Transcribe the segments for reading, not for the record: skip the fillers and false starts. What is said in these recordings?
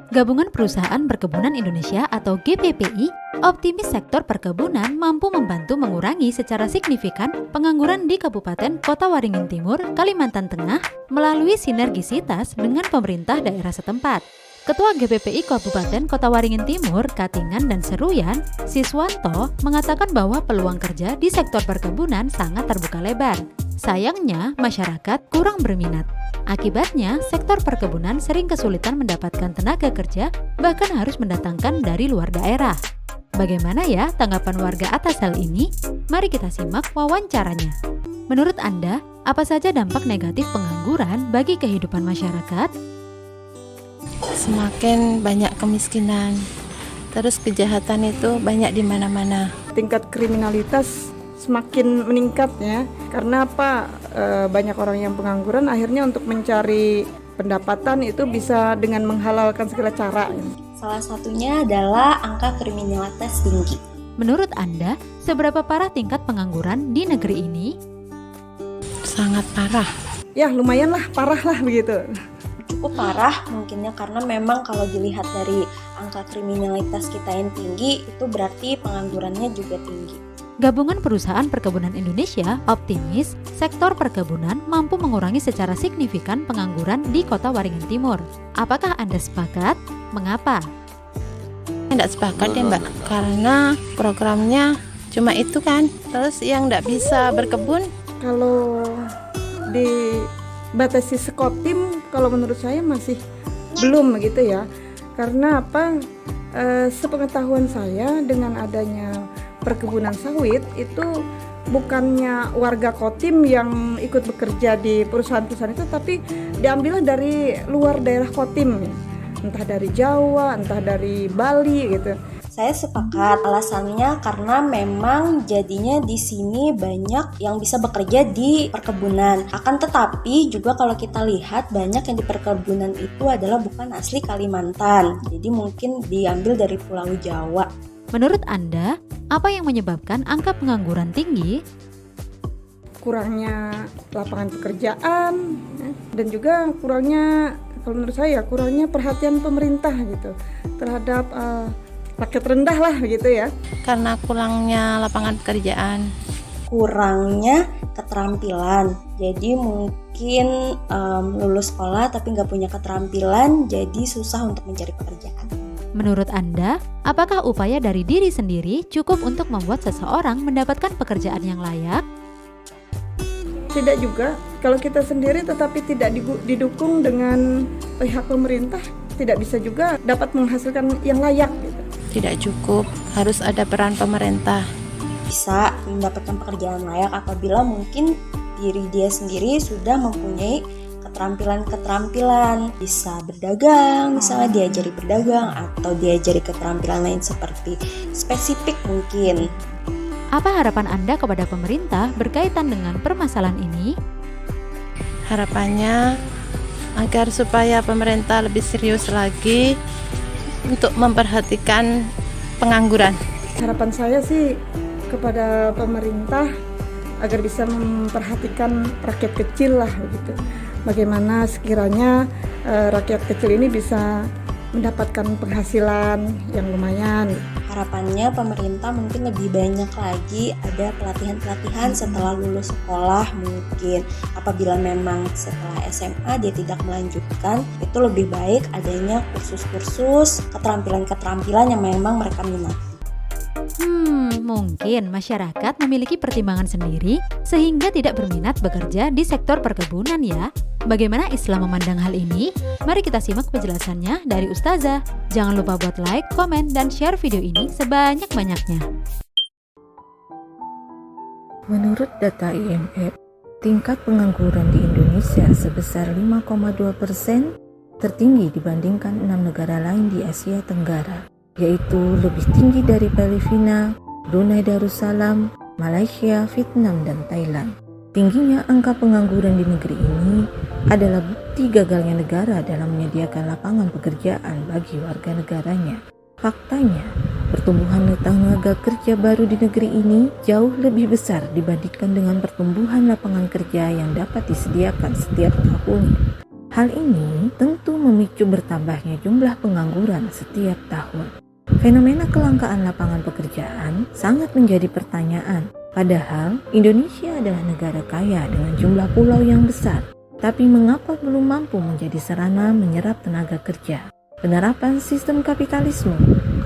Gabungan Perusahaan Perkebunan Indonesia atau GPPI optimis sektor perkebunan mampu membantu mengurangi secara signifikan pengangguran di Kabupaten Kota Waringin Timur, Kalimantan Tengah melalui sinergisitas dengan pemerintah daerah setempat. Ketua GPPI Kabupaten Kota Waringin Timur, Katingan dan Seruyan, Siswanto, mengatakan bahwa peluang kerja di sektor perkebunan sangat terbuka lebar. Sayangnya, masyarakat kurang berminat. Akibatnya, sektor perkebunan sering kesulitan mendapatkan tenaga kerja, bahkan harus mendatangkan dari luar daerah. Bagaimana ya tanggapan warga atas hal ini? Mari kita simak wawancaranya. Menurut Anda, apa saja dampak negatif pengangguran bagi kehidupan masyarakat? Semakin banyak kemiskinan, terus kejahatan itu banyak di mana-mana. Tingkat kriminalitas semakin meningkat ya. Karena apa? Banyak orang yang pengangguran akhirnya untuk mencari pendapatan itu bisa dengan menghalalkan segala cara. Salah satunya adalah angka kriminalitas tinggi. Menurut Anda, seberapa parah tingkat pengangguran di negeri ini? Sangat parah. Ya lumayan lah, parah lah begitu. Cukup parah mungkinnya karena memang kalau dilihat dari angka kriminalitas kita yang tinggi, itu berarti penganggurannya juga tinggi. Gabungan Perusahaan Perkebunan Indonesia optimis sektor perkebunan mampu mengurangi secara signifikan pengangguran di Kota Waringin Timur. Apakah Anda sepakat? Mengapa? Tidak sepakat ya Mbak, karena programnya cuma itu kan. Terus yang tidak bisa berkebun, Kalau dibatasi Sekotim, kalau menurut saya masih belum gitu ya. Karena apa? Sepengetahuan saya dengan adanya perkebunan sawit itu bukannya warga Kotim yang ikut bekerja di perusahaan-perusahaan itu, tapi diambilnya dari luar daerah Kotim, entah dari Jawa, entah dari Bali gitu. Saya sepakat, alasannya karena memang jadinya di sini banyak yang bisa bekerja di perkebunan. Akan tetapi juga kalau kita lihat banyak yang di perkebunan itu adalah bukan asli Kalimantan. Jadi mungkin diambil dari Pulau Jawa. Menurut Anda, apa yang menyebabkan angka pengangguran tinggi? Kurangnya lapangan pekerjaan dan juga kurangnya, kalau menurut saya, kurangnya perhatian pemerintah gitu terhadap rakyat rendah lah gitu ya. karena kurangnya lapangan pekerjaan. Kurangnya keterampilan. Jadi mungkin lulus sekolah tapi nggak punya keterampilan, jadi susah untuk mencari pekerjaan. Menurut Anda, apakah upaya dari diri sendiri cukup untuk membuat seseorang mendapatkan pekerjaan yang layak? Tidak juga, kalau kita sendiri tetapi tidak didukung dengan pihak pemerintah, tidak bisa juga dapat menghasilkan yang layak gitu. Tidak cukup, harus ada peran pemerintah. Bisa mendapatkan pekerjaan layak apabila mungkin diri dia sendiri sudah mempunyai keterampilan, bisa berdagang, misalnya diajari berdagang atau diajari keterampilan lain seperti spesifik mungkin. Apa harapan Anda kepada pemerintah berkaitan dengan permasalahan ini? Harapannya agar supaya pemerintah lebih serius lagi untuk memperhatikan pengangguran. Harapan saya sih kepada pemerintah agar bisa memperhatikan rakyat kecil lah begitu. Bagaimana sekiranya rakyat kecil ini bisa mendapatkan penghasilan yang lumayan. Harapannya pemerintah mungkin lebih banyak lagi ada pelatihan-pelatihan setelah lulus sekolah mungkin. Apabila memang setelah SMA dia tidak melanjutkan, itu lebih baik adanya kursus-kursus keterampilan-keterampilan yang memang mereka minati. Mungkin masyarakat memiliki pertimbangan sendiri sehingga tidak berminat bekerja di sektor perkebunan ya. Bagaimana Islam memandang hal ini? Mari kita simak penjelasannya dari Ustazah. Jangan lupa buat like, komen, dan share video ini sebanyak-banyaknya. Menurut data IMF, tingkat pengangguran di Indonesia sebesar 5,2%, tertinggi dibandingkan 6 negara lain di Asia Tenggara, yaitu lebih tinggi dari Filipina, Brunei Darussalam, Malaysia, Vietnam, dan Thailand. Tingginya angka pengangguran di negeri ini adalah bukti gagalnya negara dalam menyediakan lapangan pekerjaan bagi warga negaranya. Faktanya, pertumbuhan tenaga kerja baru di negeri ini jauh lebih besar dibandingkan dengan pertumbuhan lapangan kerja yang dapat disediakan setiap tahun. Hal ini tentu memicu bertambahnya jumlah pengangguran setiap tahun. Fenomena kelangkaan lapangan pekerjaan sangat menjadi pertanyaan. Padahal Indonesia adalah negara kaya dengan jumlah pulau yang besar. Tapi mengapa belum mampu menjadi sarana menyerap tenaga kerja? Penerapan sistem kapitalisme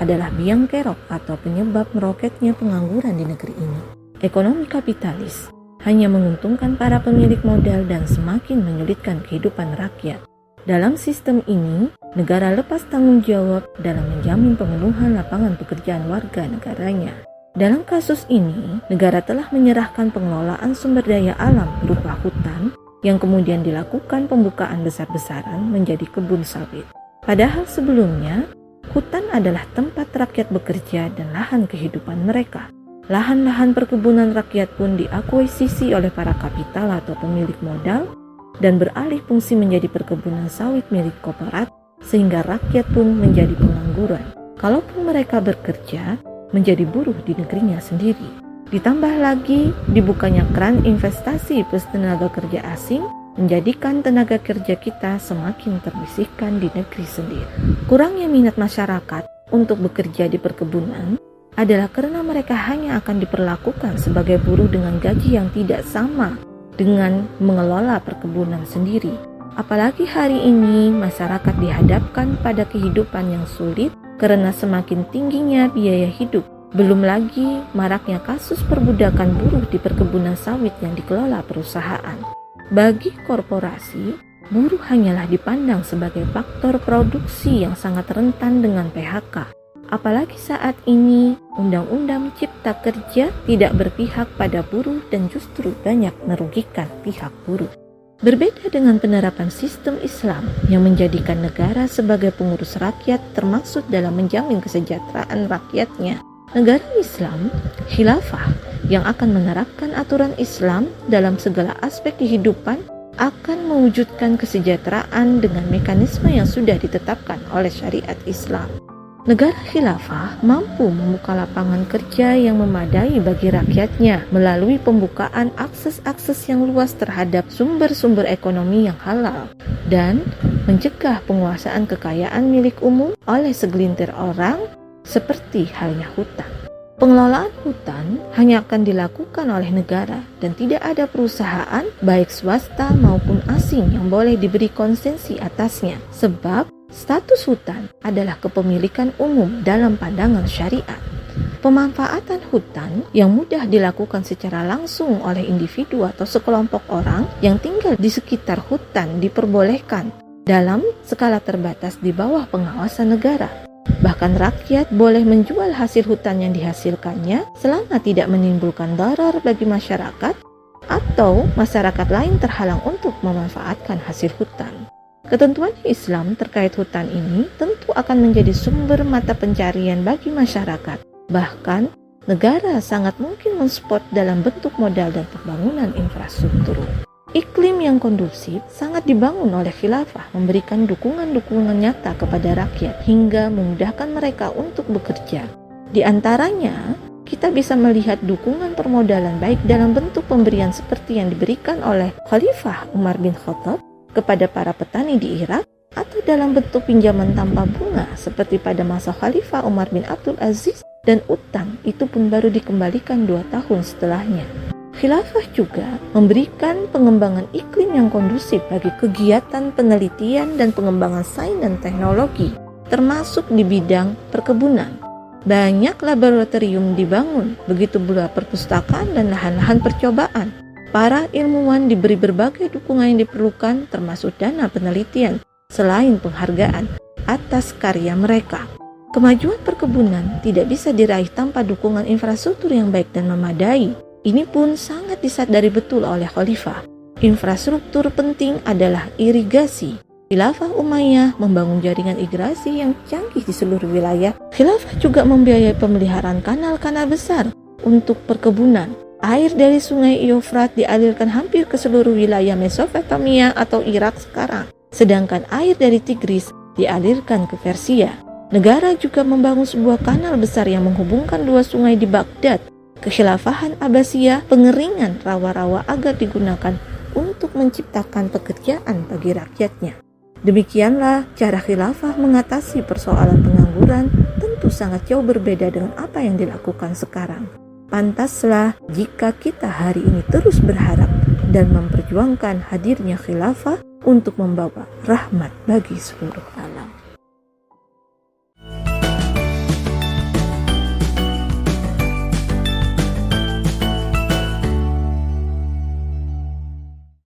adalah biang kerok atau penyebab meroketnya pengangguran di negeri ini. Ekonomi kapitalis hanya menguntungkan para pemilik modal dan semakin menyulitkan kehidupan rakyat. Dalam sistem ini, negara lepas tanggung jawab dalam menjamin pemenuhan lapangan pekerjaan warga negaranya. Dalam kasus ini, negara telah menyerahkan pengelolaan sumber daya alam berupa hutan yang kemudian dilakukan pembukaan besar-besaran menjadi kebun sawit. Padahal sebelumnya, hutan adalah tempat rakyat bekerja dan lahan kehidupan mereka. Lahan-lahan perkebunan rakyat pun diakuisisi oleh para kapital atau pemilik modal dan beralih fungsi menjadi perkebunan sawit milik korporat, sehingga rakyat pun menjadi pengangguran. Kalaupun mereka bekerja, menjadi buruh di negerinya sendiri. Ditambah lagi dibukanya keran investasi plus tenaga kerja asing, menjadikan tenaga kerja kita semakin terbisihkan di negeri sendiri. Kurangnya minat masyarakat untuk bekerja di perkebunan adalah karena mereka hanya akan diperlakukan sebagai buruh dengan gaji yang tidak sama dengan mengelola perkebunan sendiri. Apalagi hari ini masyarakat dihadapkan pada kehidupan yang sulit karena semakin tingginya biaya hidup. Belum lagi maraknya kasus perbudakan buruh di perkebunan sawit yang dikelola perusahaan. Bagi korporasi, buruh hanyalah dipandang sebagai faktor produksi yang sangat rentan dengan PHK. Apalagi saat ini Undang-Undang Cipta Kerja tidak berpihak pada buruh dan justru banyak merugikan pihak buruh. Berbeda dengan penerapan sistem Islam yang menjadikan negara sebagai pengurus rakyat termaksud dalam menjamin kesejahteraan rakyatnya. Negara Islam, khilafah, yang akan menerapkan aturan Islam dalam segala aspek kehidupan akan mewujudkan kesejahteraan dengan mekanisme yang sudah ditetapkan oleh syariat Islam. Negara khilafah mampu membuka lapangan kerja yang memadai bagi rakyatnya melalui pembukaan akses-akses yang luas terhadap sumber-sumber ekonomi yang halal dan mencegah penguasaan kekayaan milik umum oleh segelintir orang seperti halnya hutan. Pengelolaan hutan hanya akan dilakukan oleh negara dan tidak ada perusahaan baik swasta maupun asing yang boleh diberi konsesi atasnya sebab status hutan adalah kepemilikan umum dalam pandangan syariat. Pemanfaatan hutan yang mudah dilakukan secara langsung oleh individu atau sekelompok orang yang tinggal di sekitar hutan diperbolehkan dalam skala terbatas di bawah pengawasan negara. Bahkan rakyat boleh menjual hasil hutan yang dihasilkannya selama tidak menimbulkan darar bagi masyarakat atau masyarakat lain terhalang untuk memanfaatkan hasil hutan. Ketentuan Islam terkait hutan ini tentu akan menjadi sumber mata pencarian bagi masyarakat. Bahkan, negara sangat mungkin mensupport dalam bentuk modal dan pembangunan infrastruktur. Iklim yang kondusif sangat dibangun oleh khilafah memberikan dukungan-dukungan nyata kepada rakyat hingga memudahkan mereka untuk bekerja. Di antaranya, kita bisa melihat dukungan permodalan baik dalam bentuk pemberian seperti yang diberikan oleh Khalifah Umar bin Khattab kepada para petani di Irak atau dalam bentuk pinjaman tanpa bunga seperti pada masa Khalifah Umar bin Abdul Aziz dan utang itu pun baru dikembalikan 2 tahun setelahnya. Khilafah juga memberikan pengembangan iklim yang kondusif bagi kegiatan penelitian dan pengembangan sains dan teknologi termasuk di bidang perkebunan. Banyak laboratorium dibangun, begitu pula perpustakaan dan lahan-lahan percobaan. Para ilmuwan diberi berbagai dukungan yang diperlukan termasuk dana penelitian selain penghargaan atas karya mereka. Kemajuan perkebunan tidak bisa diraih tanpa dukungan infrastruktur yang baik dan memadai. Ini pun sangat disadari betul oleh khalifah. Infrastruktur penting adalah irigasi. Khilafah Umayyah membangun jaringan irigasi yang canggih di seluruh wilayah. Khilafah juga membiayai pemeliharaan kanal-kanal besar untuk perkebunan. Air dari sungai Eufrat dialirkan hampir ke seluruh wilayah Mesopotamia atau Irak sekarang. Sedangkan air dari Tigris dialirkan ke Persia. Negara juga membangun sebuah kanal besar yang menghubungkan 2 sungai di Baghdad. Kekhilafahan Abbasiyah pengeringan rawa-rawa agar digunakan untuk menciptakan pekerjaan bagi rakyatnya. Demikianlah cara khilafah mengatasi persoalan pengangguran, tentu sangat jauh berbeda dengan apa yang dilakukan sekarang. Pantaslah jika kita hari ini terus berharap dan memperjuangkan hadirnya khilafah untuk membawa rahmat bagi seluruh alam.